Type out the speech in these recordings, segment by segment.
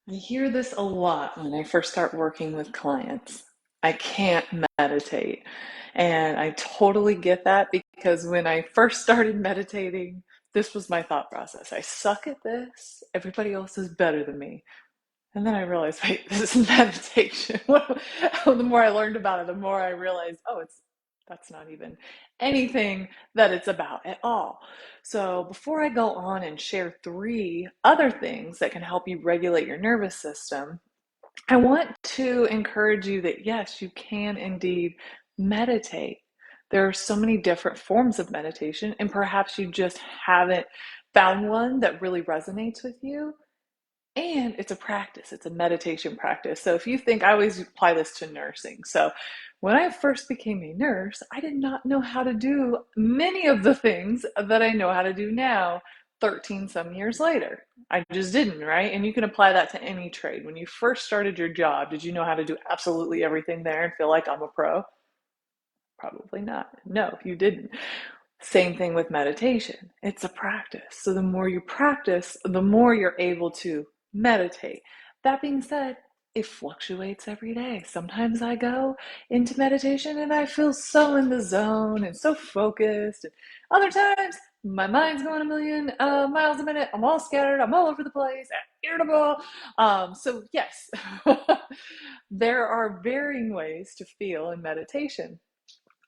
I hear this a lot when I first start working with clients. I can't meditate. And I totally get that because when I first started meditating, this was my thought process. I suck at this. Everybody else is better than me. And then I realized, wait, this is meditation. The more I learned about it, the more I realized, oh, that's not even anything that it's about at all. So before I go on and share three other things that can help you regulate your nervous system, I want to encourage you that yes, you can indeed meditate. There are so many different forms of meditation, and perhaps you just haven't found one that really resonates with you. And it's a practice, it's a meditation practice. So if you think, I always apply this to nursing. So when I first became a nurse, I did not know how to do many of the things that I know how to do now, 13 some years later. I just didn't, right? And you can apply that to any trade. When you first started your job, did you know how to do absolutely everything there and feel like I'm a pro? Probably not. No, you didn't. Same thing with meditation. It's a practice. So the more you practice, the more you're able to meditate. That being said, it fluctuates every day. Sometimes I go into meditation and I feel so in the zone and so focused. And other times, my mind's going a million miles a minute. I'm all scattered. I'm all over the place. I'm irritable. So yes, there are varying ways to feel in meditation.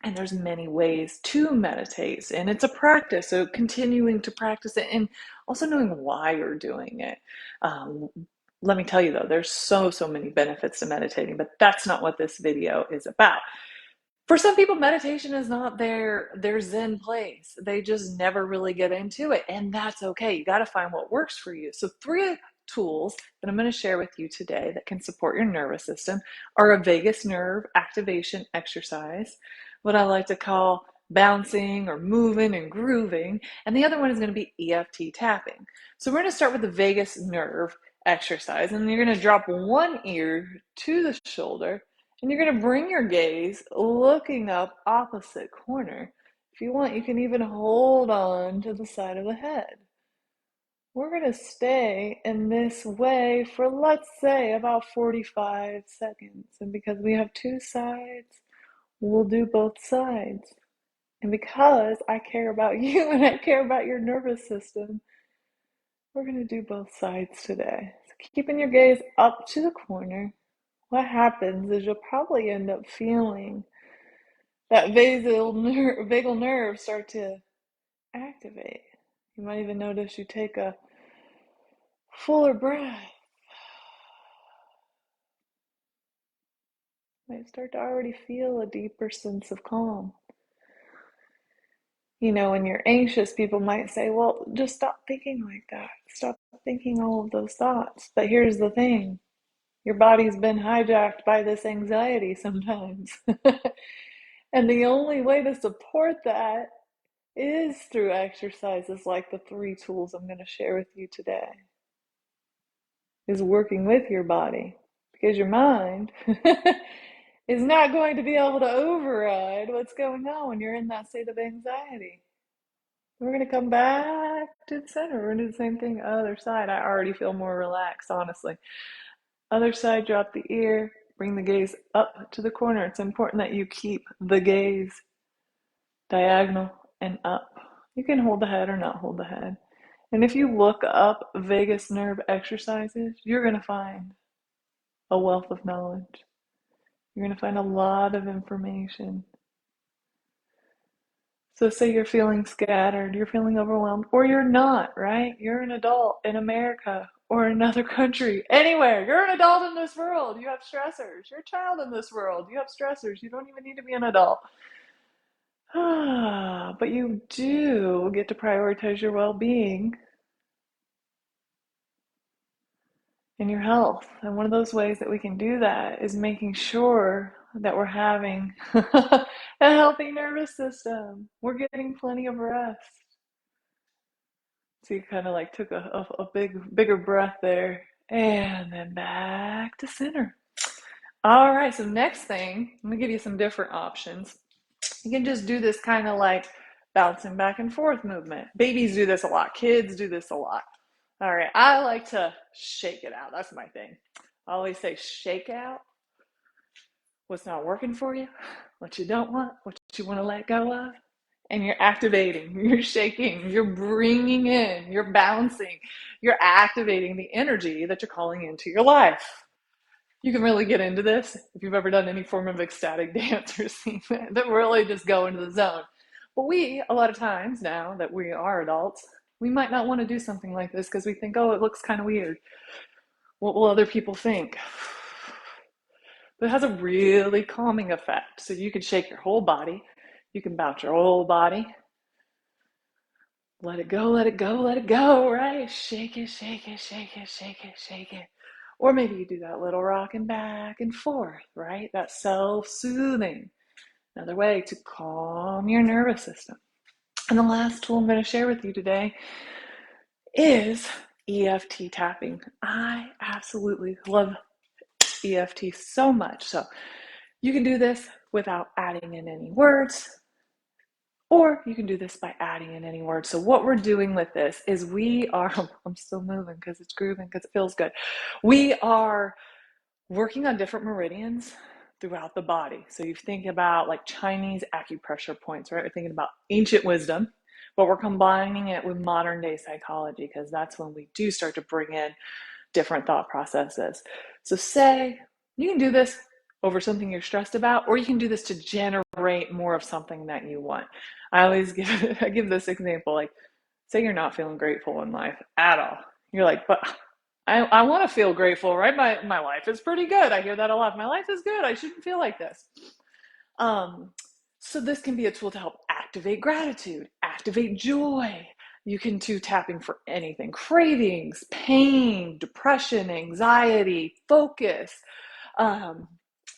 And there's many ways to meditate, and it's a practice. So continuing to practice it and also knowing why you're doing it. Um, Let me tell you though, there's so many benefits to meditating, but that's not what this video is about. For some people, meditation is not their zen place. They just never really get into it, and that's okay. You got to find what works for you. So three tools that I'm going to share with you today that can support your nervous system are a vagus nerve activation exercise, what I like to call bouncing or moving and grooving, and the other one is going to be EFT tapping. So we're going to start with the vagus nerve exercise, and you're going to drop one ear to the shoulder, and you're going to bring your gaze looking up opposite corner. If you want, you can even hold on to the side of the head. We're going to stay in this way for, let's say, about 45 seconds. And because we have two sides, we'll do both sides. And because I care about you and I care about your nervous system, we're going to do both sides today. So keeping your gaze up to the corner, what happens is you'll probably end up feeling that vagal nerve start to activate. You might even notice you take a fuller breath. You might start to already feel a deeper sense of calm. You know, when you're anxious, people might say, well, just stop thinking like that. Stop thinking all of those thoughts. But here's the thing. Your body's been hijacked by this anxiety sometimes. And the only way to support that is through exercises like the three tools I'm going to share with you today. Is working with your body, because your mind is not going to be able to override what's going on when you're in that state of anxiety. We're going to come back to the center. We're going to do the same thing other side. I already feel more relaxed, honestly. Other side, drop the ear, bring the gaze up to the corner. It's important that you keep the gaze diagonal and up. You can hold the head or not hold the head. And if you look up vagus nerve exercises, you're going to find a wealth of knowledge. You're going to find a lot of information. So say you're feeling scattered, you're feeling overwhelmed, or you're not, right? You're an adult in America or another country, anywhere. You're an adult in this world. You have stressors. You're a child in this world. You have stressors. You don't even need to be an adult. But you do get to prioritize your well-being and your health. And one of those ways that we can do that is making sure that we're having a healthy nervous system. We're getting plenty of rest. So you kind of like took a bigger breath there, and then back to center. All right, so next thing, I'm gonna give you some different options. You can just do this kind of like bouncing back and forth movement. Babies do this a lot. Kids do this a lot. All right, I like to shake it out. That's my thing. I always say shake out what's not working for you, what you don't want, what you want to let go of. And you're activating, you're shaking, you're bringing in, you're bouncing, you're activating the energy that you're calling into your life. You can really get into this if you've ever done any form of ecstatic dance or seen that really just go into the zone. But we, a lot of times now that we are adults, we might not want to do something like this because we think, oh, it looks kind of weird. What will other people think? But it has a really calming effect. So you can shake your whole body. You can bounce your whole body. Let it go, let it go, let it go, right? Shake it, shake it, shake it, shake it, shake it. Or maybe you do that little rocking back and forth, right? That self-soothing. Another way to calm your nervous system. And the last tool I'm going to share with you today is EFT tapping. I absolutely love EFT so much. So you can do this without adding in any words, or you can do this by adding in any words. So what we're doing with this is I'm still moving because it's grooving, because it feels good. We are working on different meridians throughout the body. So you think about like Chinese acupressure points, right? We're thinking about ancient wisdom, but we're combining it with modern day psychology, because that's when we do start to bring in different thought processes. So say you can do this over something you're stressed about, or you can do this to generate more of something that you want. I give this example, like say you're not feeling grateful in life at all. You're like, but I want to feel grateful, right? My life is pretty good. I hear that a lot. My life is good. I shouldn't feel like this. Um, so this can be a tool to help activate gratitude, activate joy. You can do tapping for anything: cravings, pain, depression, anxiety, focus. Um,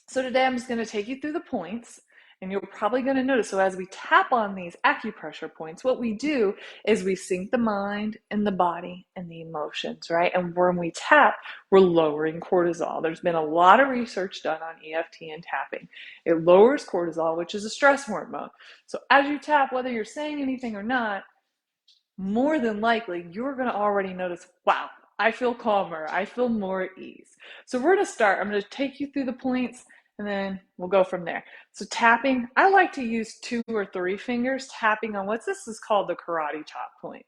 so today I'm just going to take you through the points, and you're probably going to notice. So as we tap on these acupressure points, what we do is we sync the mind and the body and the emotions, right? And when we tap, we're lowering cortisol. There's been a lot of research done on EFT and tapping. It lowers cortisol, which is a stress hormone. So as you tap, whether you're saying anything or not, more than likely, you're going to already notice, wow, I feel calmer. I feel more at ease. So we're going to start. I'm going to take you through the points, and then we'll go from there. So tapping, I like to use 2 or 3 fingers tapping on this is called the karate chop point.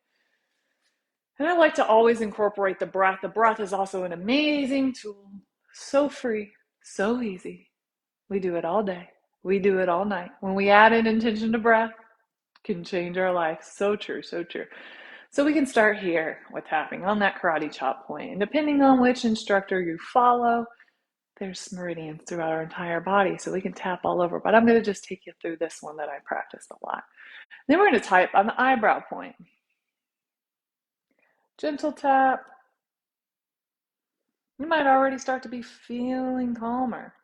And I like to always incorporate the breath. The breath is also an amazing tool. So free, so easy. We do it all day. We do it all night. When we add an intention to breath, it can change our life. So true, so true. So we can start here with tapping on that karate chop point. And depending on which instructor you follow, there's meridians throughout our entire body, so we can tap all over. But I'm going to just take you through this one that I practiced a lot. Then we're going to type on the eyebrow point. Gentle tap. You might already start to be feeling calmer.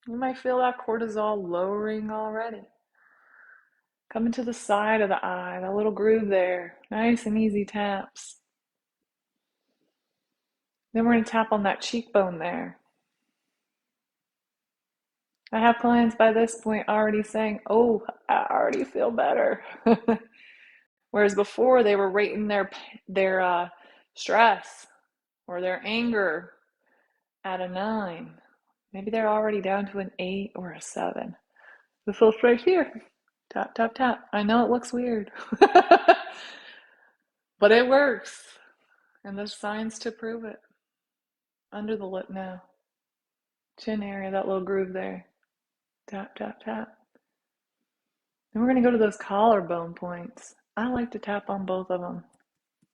You might feel that cortisol lowering already. Coming to the side of the eye, that little groove there. Nice and easy taps. Then we're going to tap on that cheekbone there. I have clients by this point already saying, oh, I already feel better. Whereas before they were rating their stress or their anger at a 9. Maybe they're already down to an 8 or a 7. The full right here. Tap, tap, tap. I know it looks weird, but it works. And there's science to prove it. Under the lip now. Chin area, that little groove there. Tap, tap, tap. And we're going to go to those collarbone points. I like to tap on both of them.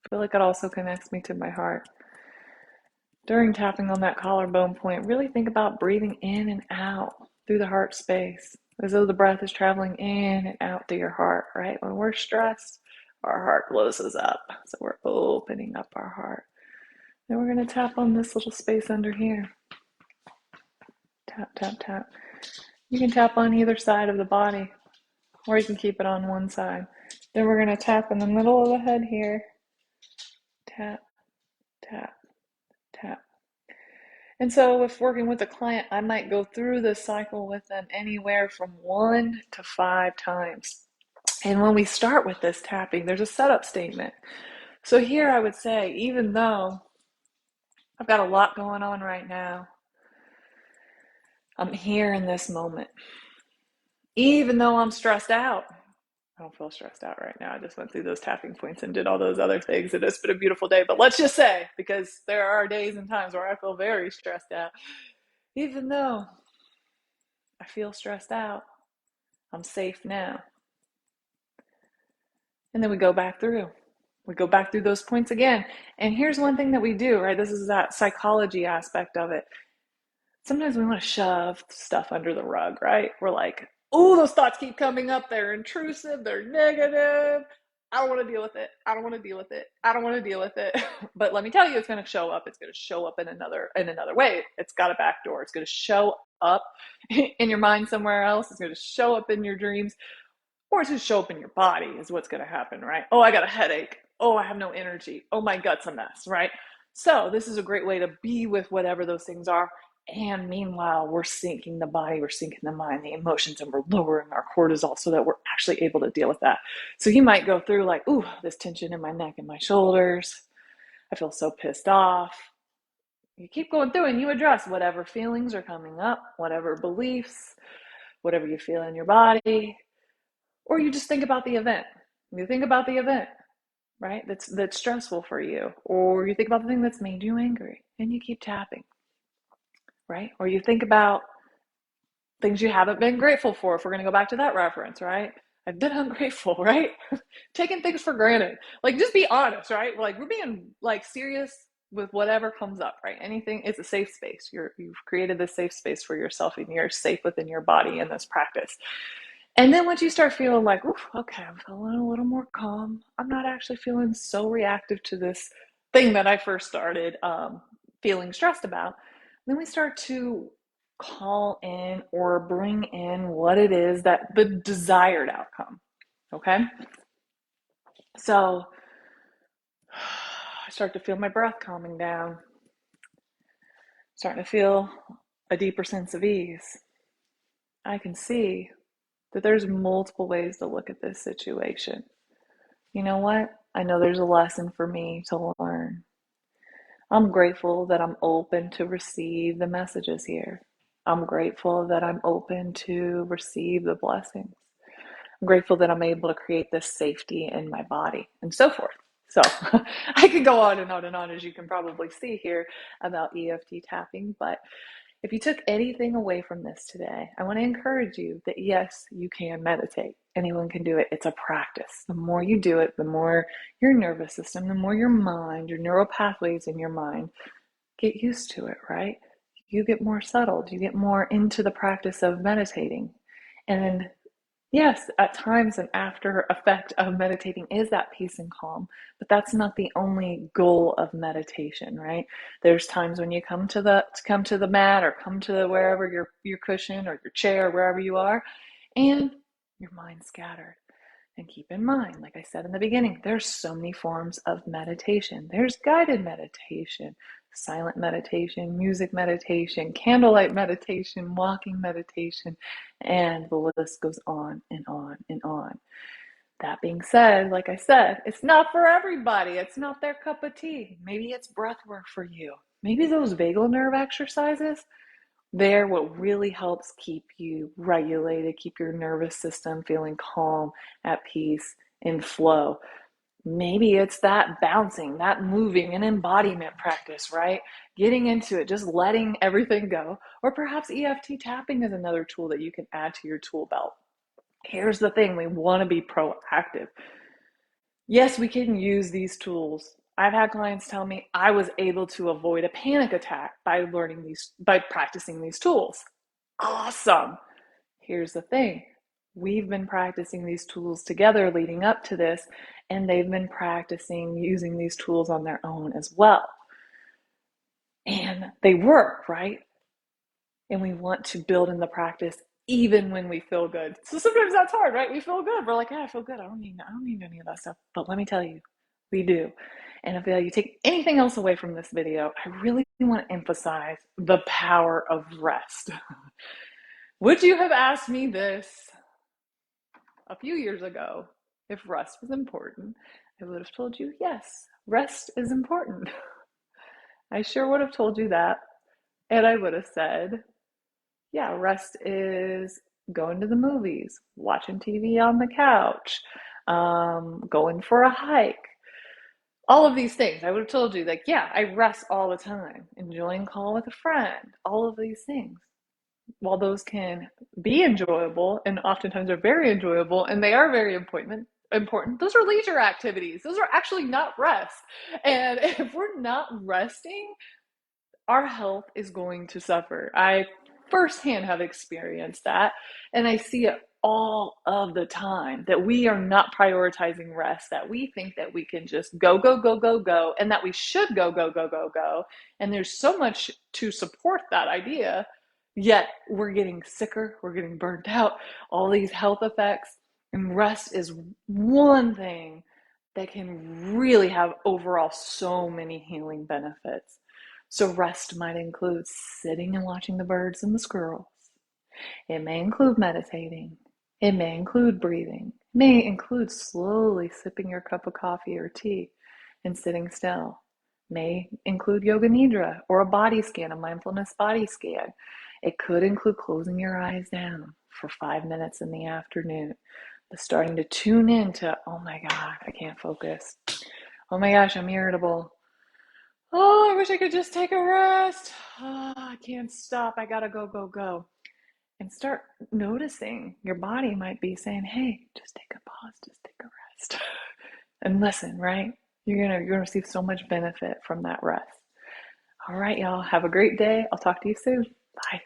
I feel like it also connects me to my heart. During tapping on that collarbone point, really think about breathing in and out through the heart space, as though the breath is traveling in and out through your heart, right? When we're stressed, our heart closes up. So we're opening up our heart. Then we're going to tap on this little space under here. Tap, tap, tap. You can tap on either side of the body, or you can keep it on one side. Then we're going to tap in the middle of the head here. Tap, tap, tap. And so if working with a client, I might go through this cycle with them anywhere from 1 to 5 times. And when we start with this tapping, there's a setup statement. So here I would say, even though I've got a lot going on right now, I'm here in this moment. Even though I'm stressed out, I don't feel stressed out right now. I just went through those tapping points and did all those other things. And it's been a beautiful day. But let's just say, because there are days and times where I feel very stressed out, even though I feel stressed out, I'm safe now. And then we go back through. We go back through those points again. And here's one thing that we do, right? This is that psychology aspect of it. Sometimes we want to shove stuff under the rug, right? We're like, oh, those thoughts keep coming up. They're intrusive. They're negative. I don't want to deal with it. I don't want to deal with it. I don't want to deal with it. But let me tell you, it's going to show up. It's going to show up in another way. It's got a back door. It's going to show up in your mind somewhere else. It's going to show up in your dreams, or it's going to show up in your body is what's going to happen, right? Oh, I got a headache. Oh, I have no energy. Oh, my gut's a mess, right? So this is a great way to be with whatever those things are. And meanwhile, we're syncing the body, we're syncing the mind, the emotions, and we're lowering our cortisol so that we're actually able to deal with that. So you might go through like, ooh, this tension in my neck and my shoulders. I feel so pissed off. You keep going through and you address whatever feelings are coming up, whatever beliefs, whatever you feel in your body, or you just think about the event. You think about the event, right? That's stressful for you, or you think about the thing that's made you angry, and you keep tapping, right? Or you think about things you haven't been grateful for, if we're going to go back to that reference, right? I've been ungrateful, right? Taking things for granted. Like, just be honest, right? Like, we're being like serious with whatever comes up, right? Anything, it's a safe space. You've created this safe space for yourself, and you're safe within your body in this practice. And then once you start feeling like, oof, okay, I'm feeling a little more calm. I'm not actually feeling so reactive to this thing that I first started feeling stressed about. Then we start to call in or bring in what it is that the desired outcome. Okay. So I start to feel my breath calming down, starting to feel a deeper sense of ease. I can see that there's multiple ways to look at this situation. You know what? I know there's a lesson for me to learn. I'm grateful that I'm open to receive the messages here. I'm grateful that I'm open to receive the blessings. I'm grateful that I'm able to create this safety in my body and so forth. So I could go on and on and on, as you can probably see here, about EFT tapping. But if you took anything away from this today, I want to encourage you that yes, you can meditate. Anyone can do it. It's a practice. The more you do it, the more your nervous system, the more your mind, your neural pathways in your mind get used to it, right? You get more settled. You get more into the practice of meditating. And yes, at times an after effect of meditating is that peace and calm, but that's not the only goal of meditation, right? There's times when you come to the mat, or come to wherever your cushion or your chair, wherever you are, and your mind's scattered. And keep in mind, like I said in the beginning, there's so many forms of meditation. There's guided meditation, silent meditation, music meditation, candlelight meditation, walking meditation, and the list goes on and on and on. That being said, like I said, it's not for everybody. It's not their cup of tea. Maybe it's breath work for you. Maybe those vagal nerve exercises, they're what really helps keep you regulated, keep your nervous system feeling calm, at peace, in flow. Maybe it's that bouncing, that moving and embodiment practice, right? Getting into it, just letting everything go. Or perhaps EFT tapping is another tool that you can add to your tool belt. Here's the thing, we want to be proactive. Yes, we can use these tools. I've had clients tell me I was able to avoid a panic attack by practicing these tools. Awesome. Here's the thing. We've been practicing these tools together leading up to this, and they've been practicing using these tools on their own as well. And they work, right? And we want to build in the practice even when we feel good. So sometimes that's hard, right? We feel good. We're like, yeah, I feel good. I don't need any of that stuff. But let me tell you, we do. And if you take anything else away from this video, I really want to emphasize the power of rest. Would you have asked me this a few years ago if rest was important? I would have told you yes. Rest is important. I sure would have told you that. And I would have said, yeah, rest is going to the movies, watching TV on the couch, going for a hike, all of these things. I would have told you, like, yeah, I rest all the time, enjoying call with a friend, all of these things. While those can be enjoyable and oftentimes are very enjoyable and they are very important, those are leisure activities. Those are actually not rest. And if we're not resting, our health is going to suffer. I firsthand have experienced that, and I see it all of the time that we are not prioritizing rest, that we think that we can just go, go, go, go, go, and that we should go, go, go, go, go. And there's so much to support that idea, yet we're getting sicker, we're getting burnt out, all these health effects. And rest is one thing that can really have overall so many healing benefits. So rest might include sitting and watching the birds and the squirrels. It may include meditating. It may include breathing. It may include slowly sipping your cup of coffee or tea and sitting still. It may include yoga nidra or a body scan, a mindfulness body scan. It could include closing your eyes down for 5 minutes in the afternoon, but starting to tune into, oh my God, I can't focus. Oh my gosh, I'm irritable. Oh, I wish I could just take a rest. Oh, I can't stop. I gotta go, go, go. And start noticing your body might be saying, hey, just take a pause, just take a rest. And listen, right? You're gonna receive so much benefit from that rest. All right, y'all. Have a great day. I'll talk to you soon. Bye.